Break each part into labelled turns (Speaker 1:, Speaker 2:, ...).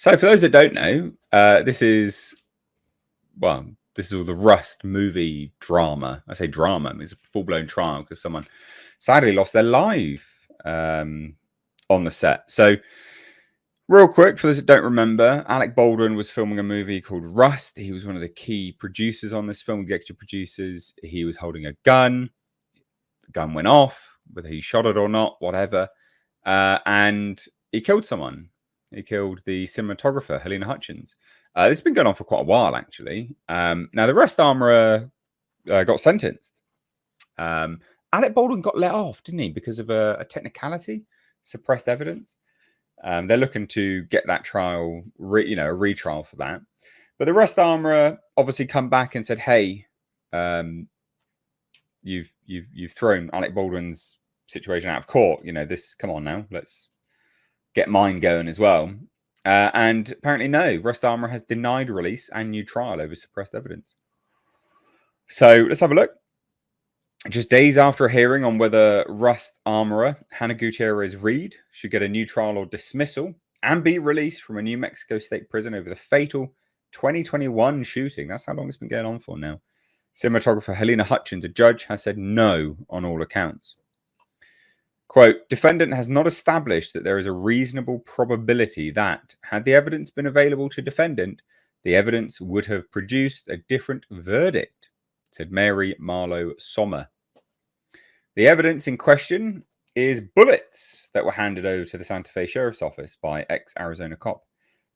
Speaker 1: So for those that don't know, this is all the Rust movie drama. I say drama, it's a full-blown trial because someone sadly lost their life on the set. So real quick, for those that don't remember, Alec Baldwin was filming a movie called Rust. He was one of the key producers on this film, executive producers. He was holding a gun. The gun went off, whether he shot it or not, whatever. And he killed someone. He killed the cinematographer, Helena Hutchins. This has been going on for quite a while, actually. Now, the Rust armourer got sentenced. Alec Baldwin got let off, didn't he, because of a technicality, suppressed evidence. They're looking to get that trial, a retrial for that. But the Rust armourer obviously come back and said, "Hey, you've thrown Alec Baldwin's situation out of court. Come on now, let's get mine going as well." And apparently, no, Rust armourer has denied release and new trial over suppressed evidence. So let's have a look. Just days after a hearing on whether Rust armourer Hannah Gutierrez Reed should get a new trial or dismissal and be released from a New Mexico state prison over the fatal 2021 shooting. That's how long it's been going on for now. Cinematographer Helena Hutchins, a judge, has said no on all accounts. Quote, defendant has not established that there is a reasonable probability that, had the evidence been available to defendant, the evidence would have produced a different verdict, said Mary Marlowe Sommer. The evidence in question is bullets that were handed over to the Santa Fe Sheriff's Office by ex-Arizona cop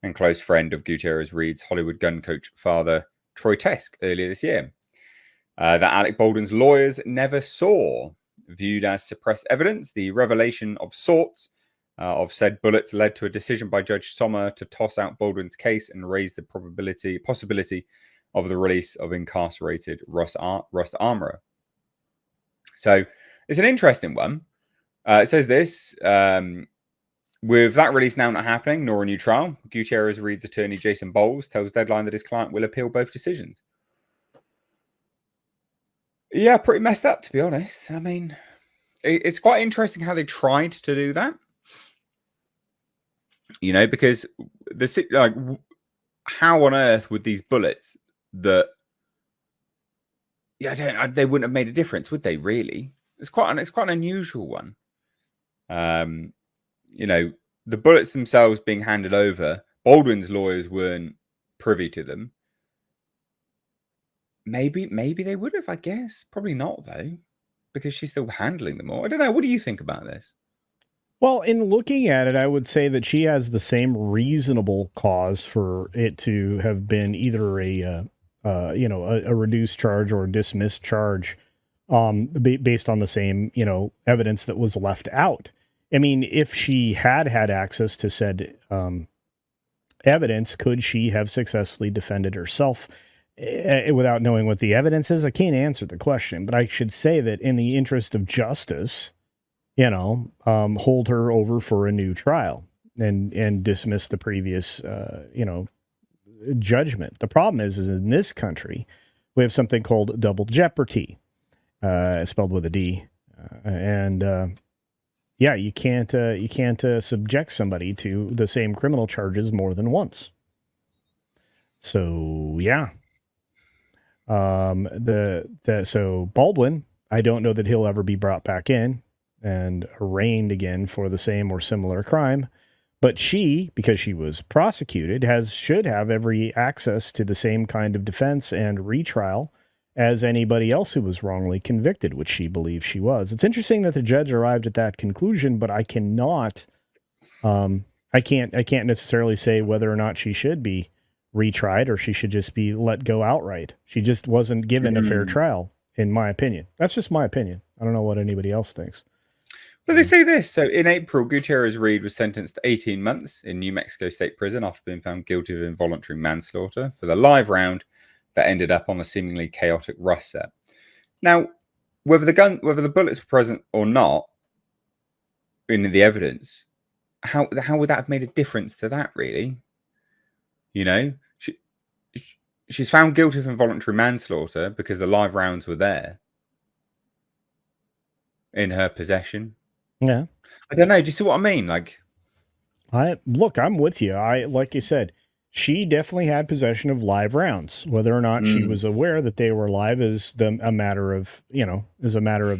Speaker 1: and close friend of Gutierrez Reed's Hollywood gun coach father, Troy Tesk, earlier this year. That Alec Baldwin's lawyers never saw. Viewed as suppressed evidence, the revelation of sorts of said bullets led to a decision by Judge Sommer to toss out Baldwin's case and raise the possibility of the release of incarcerated Rust armourer. So it's an interesting one. It says this, with that release now not happening, nor a new trial, Gutierrez Reed's attorney Jason Bowles tells Deadline that his client will appeal both decisions. Yeah, pretty messed up, to be honest. I mean, it's quite interesting how they tried to do that. Because how on earth would these bullets that, they wouldn't have made a difference, would they? Really, it's quite an unusual one. The bullets themselves being handed over, Baldwin's lawyers weren't privy to them. Maybe they would have, I guess. Probably not, though, because she's still handling them all. I don't know. What do you think about this?
Speaker 2: Well, in looking at it, I would say that she has the same reasonable cause for it to have been either a reduced charge or a dismissed charge based on the same, evidence that was left out. I mean, if she had access to said evidence, could she have successfully defended herself without knowing what the evidence is? I can't answer the question, but I should say that in the interest of justice, hold her over for a new trial and dismiss the previous, judgment. The problem is in this country, we have something called double jeopardy, spelled with a D, you can't subject somebody to the same criminal charges more than once. So yeah. So Baldwin, I don't know that he'll ever be brought back in and arraigned again for the same or similar crime, but she, because she was prosecuted, should have every access to the same kind of defense and retrial as anybody else who was wrongly convicted, which she believes she was. It's interesting that the judge arrived at that conclusion, but I cannot, I can't necessarily say whether or not she should be retried or she should just be let go outright. She just wasn't given a fair trial, in my opinion. That's just my opinion. I don't know what anybody else thinks.
Speaker 1: Well, they say this. So in April, Gutierrez Reed was sentenced to 18 months in New Mexico State Prison after being found guilty of involuntary manslaughter for the live round that ended up on the seemingly chaotic Rust set. Now, whether the bullets were present or not in the evidence, how would that have made a difference to that, really? She's found guilty of involuntary manslaughter because the live rounds were there in her possession.
Speaker 2: Yeah.
Speaker 1: I don't know. Do you see what I mean? Like,
Speaker 2: I'm with you. Like you said, she definitely had possession of live rounds. Whether or not she was aware that they were live is a matter of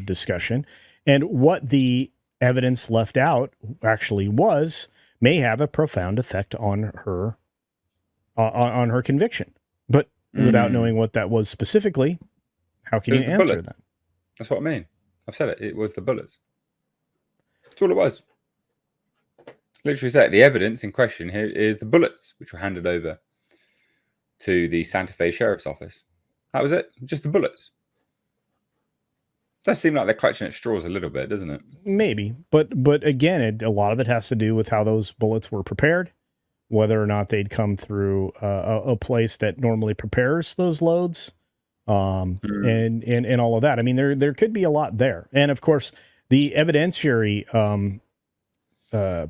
Speaker 2: discussion. And what the evidence left out actually was may have a profound effect on her on her conviction. But without knowing what that was specifically, how can
Speaker 1: It
Speaker 2: you
Speaker 1: was the
Speaker 2: answer
Speaker 1: bullet.
Speaker 2: that?
Speaker 1: That's what I mean. I've said it. It was the bullets. That's all it was. Literally said the evidence in question here is the bullets, which were handed over to the Santa Fe Sheriff's Office. That was it. Just the bullets. Does seem like they're clutching at straws a little bit, doesn't it?
Speaker 2: Maybe, but again, a lot of it has to do with how those bullets were prepared, whether or not they'd come through a place that normally prepares those loads, and all of that. I mean, there could be a lot there, and of course, the evidentiary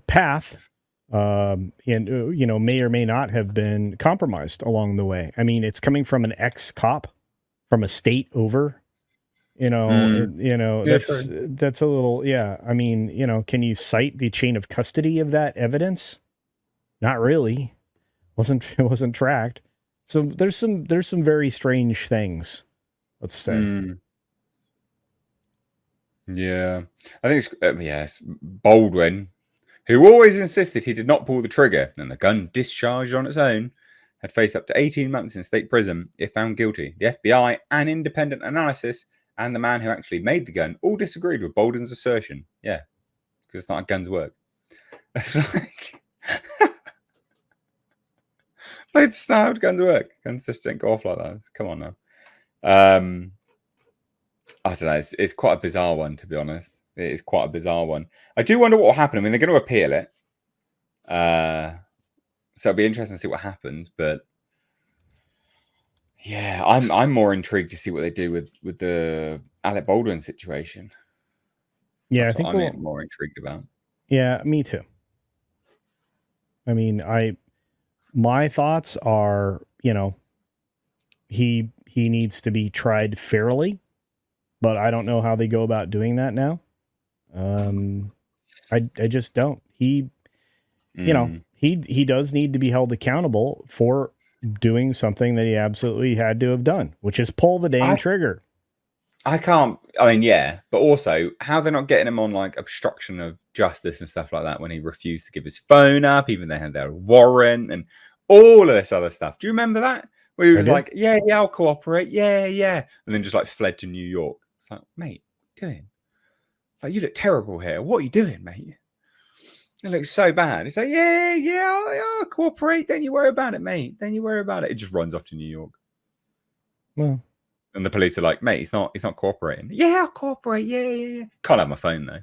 Speaker 2: path, may or may not have been compromised along the way. I mean, it's coming from an ex-cop from a state over. That's a little, yeah. I mean, can you cite the chain of custody of that evidence? Not really. It wasn't tracked. So there's some very strange things. Let's say.
Speaker 1: Yeah, I think it's Baldwin, who always insisted he did not pull the trigger and the gun discharged on its own, had faced up to 18 months in state prison if found guilty. The FBI and independent analysis and the man who actually made the gun all disagreed with Baldwin's assertion. Yeah, because it's not how guns work. It's like, it's not how guns work. Guns just don't go off like that. Come on now. I don't know. It's quite a bizarre one, to be honest. It is quite a bizarre one. I do wonder what will happen. I mean, they're going to appeal it. So it'll be interesting to see what happens. But yeah, I'm more intrigued to see what they do with the Alec Baldwin situation.
Speaker 2: Yeah,
Speaker 1: That's
Speaker 2: I think
Speaker 1: what I'm more intrigued about.
Speaker 2: Yeah, me too. I mean, my thoughts are, he needs to be tried fairly, but I don't know how they go about doing that now. I just don't. He does need to be held accountable for doing something that he absolutely had to have done, which is pull the dang trigger.
Speaker 1: I can't. I mean, yeah, but also how they're not getting him on like obstruction of justice and stuff like that when he refused to give his phone up, even they had their warrant and all of this other stuff. Do you remember that? Where he was like, "Yeah, I'll cooperate. Yeah," and then just like fled to New York. It's like, mate, what are you doing? Like, you look terrible here. What are you doing, mate? It looks so bad. It's like, yeah, I'll cooperate. Don't you worry about it, mate. Don't you worry about it. It just runs off to New York.
Speaker 2: Well.
Speaker 1: And the police are like, mate, he's not cooperating. Yeah, I'll cooperate. Yeah. Can't have my phone though.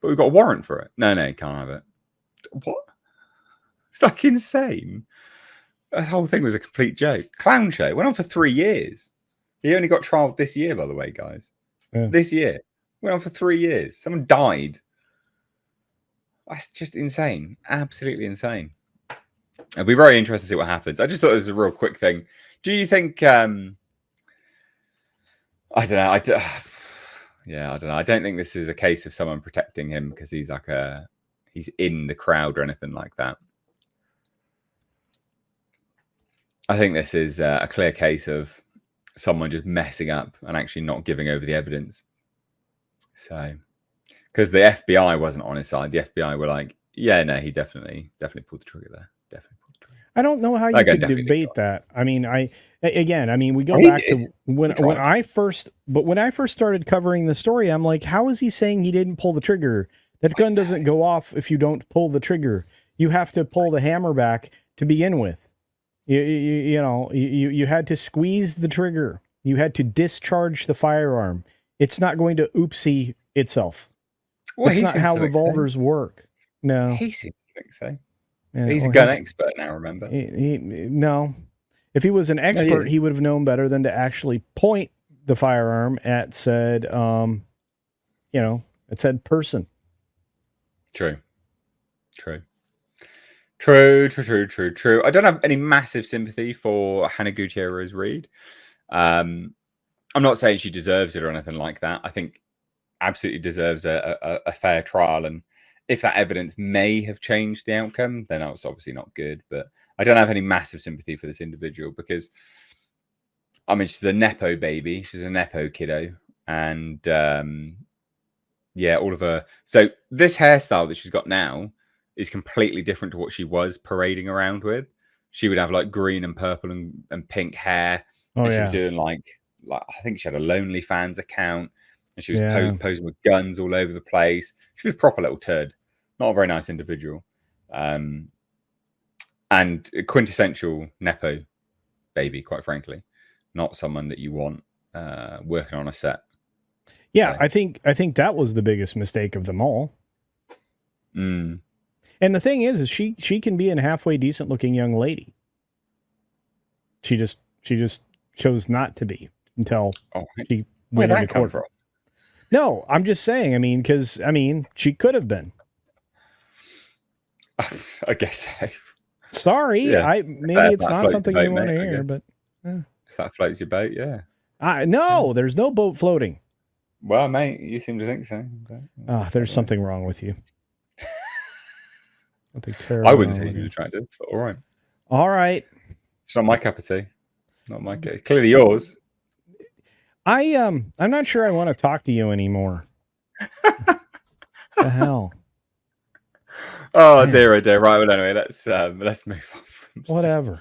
Speaker 1: But we've got a warrant for it. No, you can't have it. What? It's like insane. The whole thing was a complete joke. Clown show. It went on for 3 years. He only got trialed this year, by the way, guys. Yeah. This year. Went on for 3 years. Someone died. That's just insane. Absolutely insane. It'll be very interesting to see what happens. I just thought it was a real quick thing. Do you think... I don't know. I don't know. I don't think this is a case of someone protecting him because he's like he's in the crowd or anything like that. I think this is a clear case of someone just messing up and actually not giving over the evidence. So, because the FBI wasn't on his side, the FBI were like, "Yeah, no, he definitely pulled the trigger there. Definitely pulled the trigger."
Speaker 2: I don't know how you could debate that. I mean, we go back to when I first started covering the story. I'm like, how is he saying he didn't pull the trigger? That gun doesn't go off if you don't pull the trigger. You have to pull the hammer back to begin with. You had to squeeze the trigger. You had to discharge the firearm. It's not going to oopsie itself. Well, that's not how revolvers work. No,
Speaker 1: he seems to think so. Yeah, he's a gun expert now, remember?
Speaker 2: No. If he was an expert, he would have known better than to actually point the firearm at said, person.
Speaker 1: True. I don't have any massive sympathy for Hannah Gutierrez Reed. I'm not saying she deserves it or anything like that. I think absolutely deserves a fair trial. And if that evidence may have changed the outcome, then that's obviously not good. But I don't have any massive sympathy for this individual because, I mean, she's a Nepo baby. She's a Nepo kiddo. And yeah, all of her. So this hairstyle that she's got now is completely different to what she was parading around with. She would have like green and purple and pink hair.
Speaker 2: Oh,
Speaker 1: and she
Speaker 2: yeah.
Speaker 1: was doing like I think she had a Lonely Fans account, and she was
Speaker 2: Yeah.
Speaker 1: posing with guns all over the place. She was a proper little turd, not a very nice individual, and a quintessential Nepo baby, quite frankly, not someone that you want working on a set.
Speaker 2: Yeah,
Speaker 1: So.
Speaker 2: I think that was the biggest mistake of them all.
Speaker 1: Mm.
Speaker 2: And the thing is she can be a halfway decent looking young lady. She just chose not to be until she
Speaker 1: where'd
Speaker 2: went
Speaker 1: that
Speaker 2: into
Speaker 1: come
Speaker 2: court.
Speaker 1: from?
Speaker 2: No, I'm just saying. I mean, because she could have been.
Speaker 1: I guess so.
Speaker 2: Sorry,
Speaker 1: Yeah.
Speaker 2: maybe it's not something you want to hear, but
Speaker 1: if that floats your boat, yeah.
Speaker 2: No, there's no boat floating.
Speaker 1: Well, mate, you seem to think so.
Speaker 2: There's something wrong with you. Something terrible.
Speaker 1: I wouldn't say he was attractive, but all right.
Speaker 2: All right.
Speaker 1: It's not my cup of tea. Not my cup. Clearly yours.
Speaker 2: I'm not sure I want to talk to you anymore. The hell.
Speaker 1: Oh, dear, oh dear. Right, well, anyway, let's move on.
Speaker 2: Whatever.